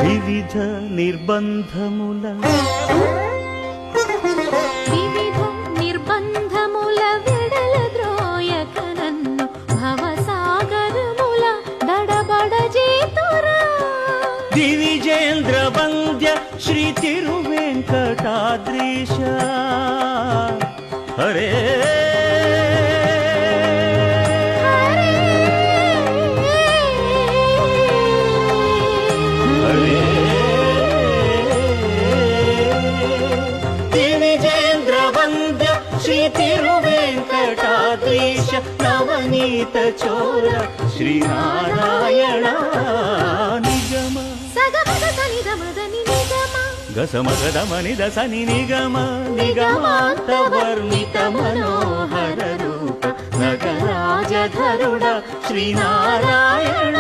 వివిధ నిర్బంధముల వెడల ద్రోయక నన్ను భవసాగరముల దడబడ చేతురా దివిజేంద్ర వంద్య శ్రీ తిరువెంకటాద్రీశ హరే శ్రీ తిరువెంకటాద్రీశ నవనీత చోర శ్రీనారాయణ నిగమ గసమగదమని దసని నిగమ నిగమాంత వర్ణిత మనోహర రూప నగరాజధరుడ శ్రీనారాయణ